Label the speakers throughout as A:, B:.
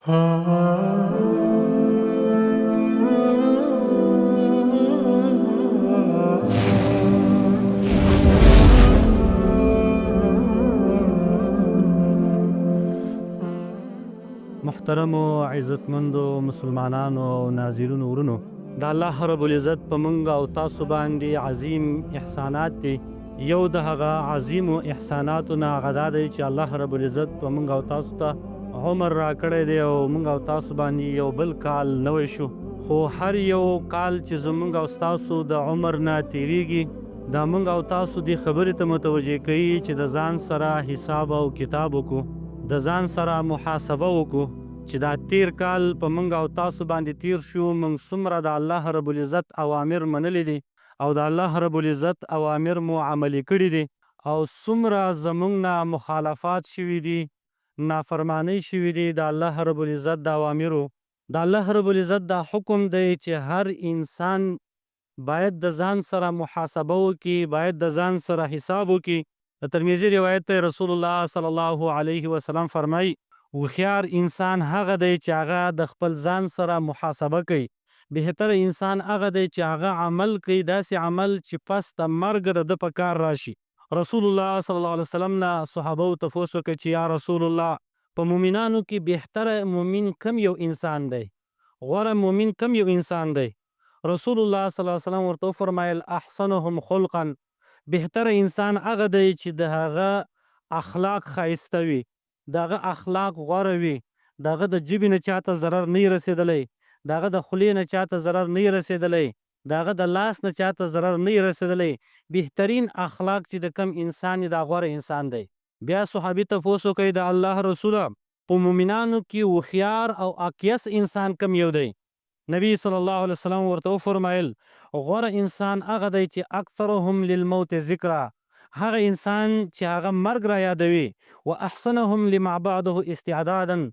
A: محترم و عزتمندو مسلمانانو او ناظرینو ورونو، د الله رب العزت په موږ او تاسو باندې عظیم احسانات دي. یو د هغه عظیمو احساناتو نه هغه دا دی چې الله رب العزت په موږ او تاسو ته عمر راکړی دی او موږ او تاسو باندې یو بل کال نوی شو. خو هر یو کال چې زموږ او ستاسو د عمر نه تیریږي، دا موږ او تاسو دې خبرې ته متوجه کوي چې د ځان سره حساب او کتاب وکړو، د ځان سره محاسبه وکړو چې دا تیر کال په موږ او تاسو باندې تیر شو، موږ څومره د الله رب العزت اوامر منلي دي او د الله رب العزت اوامر مو عملي کړي دي، او څومره زموږ نه مخالفات شوي دي، نافرمانی شوي دي د الله رب العزت د اوامرو. د الله رب العزت دا حکم دی چې هر انسان باید د ځان سره محاسبه وکړي، باید د ځان سره حساب وکړي. د ترمذي روایت ته رسول الله صلی الله علیه وسلم فرمایي هوښیار انسان هغه دی چې هغه د خپل ځان سره محاسبه کوي. بهتر انسان هغه دی چې هغه عمل کوي، داسې عمل چې پس د مرګ د ده په کار راشي. رسول الله صلی الله علیه وسلم نه صحابه و تپوس وکړ چې یا رسول الله، په مؤمنانو کې بهتره مؤمن کم یو انسان دی، غوره مؤمن کم یو انسان دی؟ رسول الله صلی الله علیه وسلم ورته وفرمایل احسنهم خلقا، بهتر انسان هغه دی چې د هغه اخلاق ښایسته وي، د هغه اخلاق غوره وي، د هغه د ژبې نه چاته ضرر نه رسېدلی، د هغه د خولې نه چاته ضرر نه رسېدلی، د هغه د لاس نه چاته ضرر نه رسېدلی. بهترین اخلاق چې د کم انسان دا غوره انسان دی. بیا صحابي تپوس وکړئ د الله رسوله، په مؤمنانو کې هوښیار او اکیس انسان کم یو دی؟ نبی صلی الله علیه وسلم ورته وفرمایل غوره انسان هغه دی چې اکثرهم للموت ذکرا، هغه انسان چې هغه مرګ را یادوي، و احسنهم لما بعده استعدادا،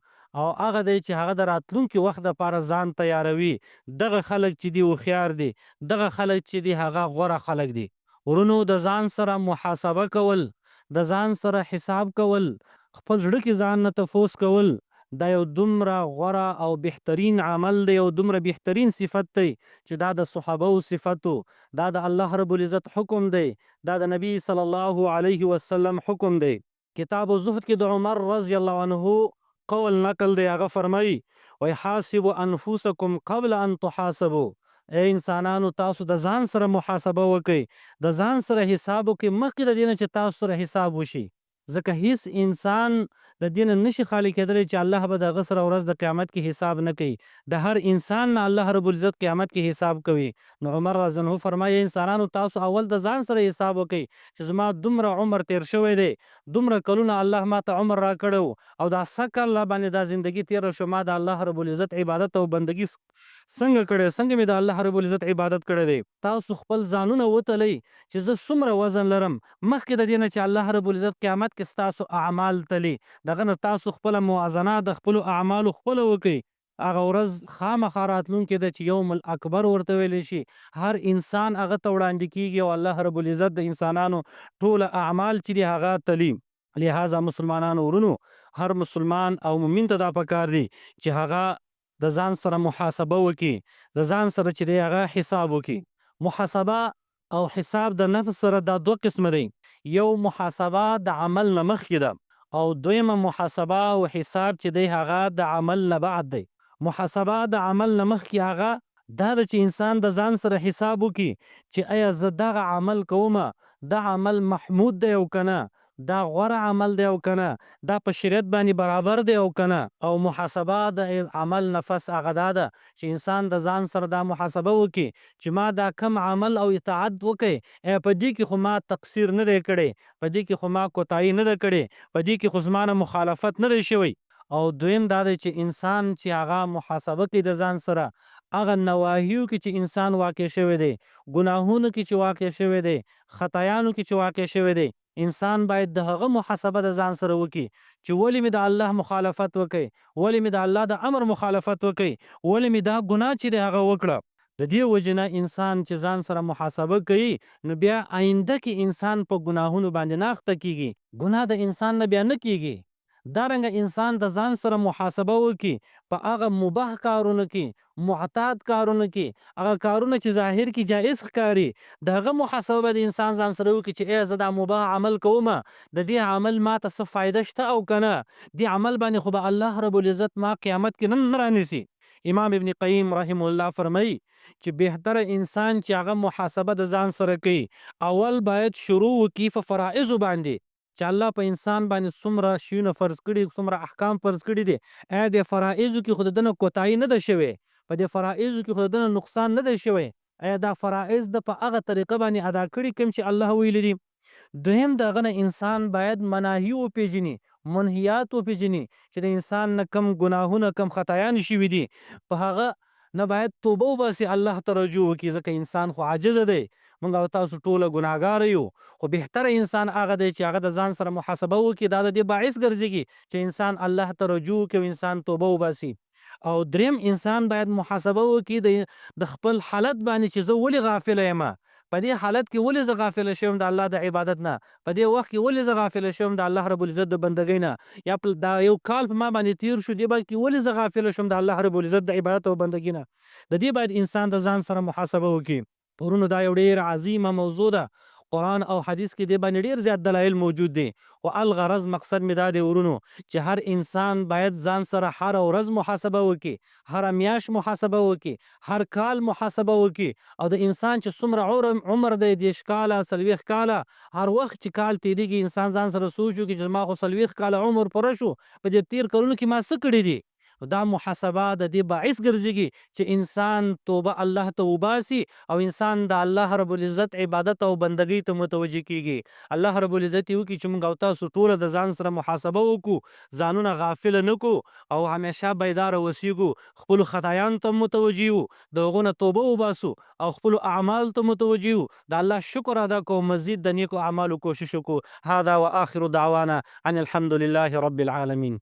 A: او هغه دی چې هغه د راتلونکي وخت دپاره ځان تیاروي. دغه خلک چې دي هوښیار دي، دغه خلک چې دي هغه غوره خلک دي. ورونو، د ځان سره محاسبه کول، د ځان سره حساب کول، خپل زړه کې ځان نه تپوس کول، دا یو دومره غوره او بهترین عمل دی، یو دومره بهترین صفت دی چې دا د صحابو صفتو، دا د الله رب العزت حکم دی، دا د نبی صلی الله علیه وسلم حکم دی. کتاب الزهد کې د عمر رضی الله عنه قول نقل دی، هغه فرمایي وحاسبوا انفسکم قبل ان تحاسبوا، ای انسانانو تاسو د ځان سره محاسبه وکړئ، د ځان سره حساب وکړئ مخکې د دې نه چې تاسو سره حساب وشي. ځکه هیڅ انسان د دې نه نشي خالی کېدلی چې الله به د هغه سره ورځ د قیامت کې حساب نه کوي. د هر انسان نه الله رب العزت قیامت کې حساب کوي. نو عمر رضی الله عنه فرمایي انسانانو تاسو اول د ځان سره حساب وکړئ چې زما دومره عمر تیر شوی دی، دومره کلونه الله ما ته عمر راکړی او دا سږ کال باندې دا زندگی تیره شو، ما د الله رب العزت عبادت او بندگی څنګه کړی، څنګه مې د الله رب العزت عبادت کړی دی. تاسو خپل ځانونه وتلئ چې زه څومره وزن لرم، مخکې د دې نه چې الله رب العزت قیامت کې ستاسو اعمال تلي، دغه نه تاسو خپله موازنه د خپلو اعمالو خپله وکړئ. هغه ورځ خامخا راتلونکې ده چې یوم الاکبر ورته ویلی شي، هر انسان هغه ته وړاندې کیږي او الله رب العزت د انسانانو ټوله اعمال چې دي هغه تلي. لہذا مسلمانانو ورونو، هر مسلمان او مؤمن ته دا پکار دی چې هغه د ځان سره محاسبه وکړي، د ځان سره چې دی هغه حساب وکړي. محاسبه او حساب د نفس سره دا دوه قسمه دی، یو محاسبه د عمل نه مخکې ده او دویمه محاسبه او حساب چې دی هغه د عمل نه بعد دی. محاسبه د عمل نه مخکې هغه دا ده چې انسان د ځان سره حساب وکړي چې آیا زه دغه عمل کومه، دا عمل محمود دی او کنه، دا غوره عمل دی او کنه، دا په شریعت باندې برابر دی او کنه. او محاسبه د عمل نفس هغه دا ده چې انسان د ځان سره دا محاسبه وکړي چې ما دا کم عمل او اطاعت وکړي، په دې کې خو ما تقصیر نه دی کړی، په دې کې خو ما کوتاهي نه ده کړې، په دې کې خو زما نه مخالفت نه دی شوی. او دویم دا دی چې انسان چې هغه محاسبه کوي د ځان سره، هغه نواهیو کې چې انسان واقع شوی دی، ګناهونو کې چې واقع شوی دی، خطایانو کې چې واقع شوی دی، انسان باید د هغه محاسبه د ځان سره وکړي چې ولې مې د الله مخالفت وکړي، ولې مې د الله د امر مخالفت وکړي، ولې مې دا ګناه چې دی هغه وکړه. د دې وجې نه انسان چې ځان سره محاسبه کوي، نو بیا آینده کې انسان په ګناهونو باندې نه اخته کیږي، ګناه د انسان نه بیا نه کیږي. دارنګه انسان د ځان سره محاسبه وکړي په هغه مباح کارونو کې، معتاد کارونو کې، هغه کارونه چې ظاهر کې جایز ښکاري د هغه محاسبه به د انسان ځان سره وکړي چې ای زه دا مباح عمل کومه، د دې عمل ماته څه فایده شته او که نه، دې عمل باندې خو به الله رب العزت ما قیامت کې نه رانیسي. امام ابن قیم رحم الله فرمایي چې بهتره انسان چې هغه محاسبه د ځان سره کوي، اول باید شروع وکړي په فرائضو باندې چې الله په انسان باندې څومره شیونه فرض کړي، څومره احکام فرض کړي دي. آیا د فرائضو کې خو د ده نه کوتاهي نه ده شوې، په دې فرائضو کې خو د ده نه نقصان نه دی شوی؟ آیا دا فرائض د په هغه طریقه باندې ادا کړي کوم چې الله ویلي دي؟ دویم د هغه نه انسان باید مناهي وپېژني، منهیات وپېژني چې د انسان نه کم ګناهونه کم خطایان شوي دي، په هغه نه باید توبه وباسي، الله ته رجوع وکړي، ځکه انسان خو عاجزه دی. موږ او تاسو ټوله ګناهګاره یو، خو بهتره انسان هغه دی چې هغه د ځان سره محاسبه وکړي، دا د دې باعث ګرځېږي چې انسان الله ته رجوع وکړي او انسان توبه وباسي. او دریم انسان باید محاسبه وکړي د خپل حالت باندې چې زه ولې غافله یم، په دې حالت کې ولې زه غافله شوم د الله د عبادت نه، په دې وخت کې ولې زه غافله شوم د الله رب العزت د بندګۍ نه، یا دا یو کال په ما باندې تیر شو دې کې ولې زه غافله شوم د الله رب العزت د عبادت او بندګۍ نه. د دې باید انسان د ځان سره محاسبه وکړي. ورونو دا یو ډیر عظیمه موضوع ده، قرآن او حدیث کې دې باندې ډیر زیات دلایل موجود دي، خو الغرض مقصد مې دا دی ورونو چې هر انسان باید ځان سره هر ورځ محاسبه وکړي، هر میاشت محاسبه وکړي، هر کال محاسبه وکړي، او د انسان چې څومره عمر دی 30 کاله 40 کاله، هر وخت چې کال تیریږي انسان ځان سره سوچ وکړي چې زما خو 40 کاله عمر پوره شو، په دې تیر کلونو کې ما څه کړي دي. دا محاسبه د دې باعث ګرځېږي چې انسان توبه الله ته وباسي او انسان د الله رب العزت عبادت او بندګۍ ته متوجه کیږي. الله رب العزت یې وکړي چې موږ او تاسو ټوله د ځان سره محاسبه وکړو، ځانونه غافله نه کړو او همیشه بیداره اوسېږو، خپلو خطایانو ته متوجه یو، د هغو نه توبه وباسو او خپلو اعمالو ته متوجه یو، د الله شکر ادا کوو، مزید د نیکو اعمالو کوشش وکړو. هذا و آخر دعوانا ان الحمد لله رب العالمین.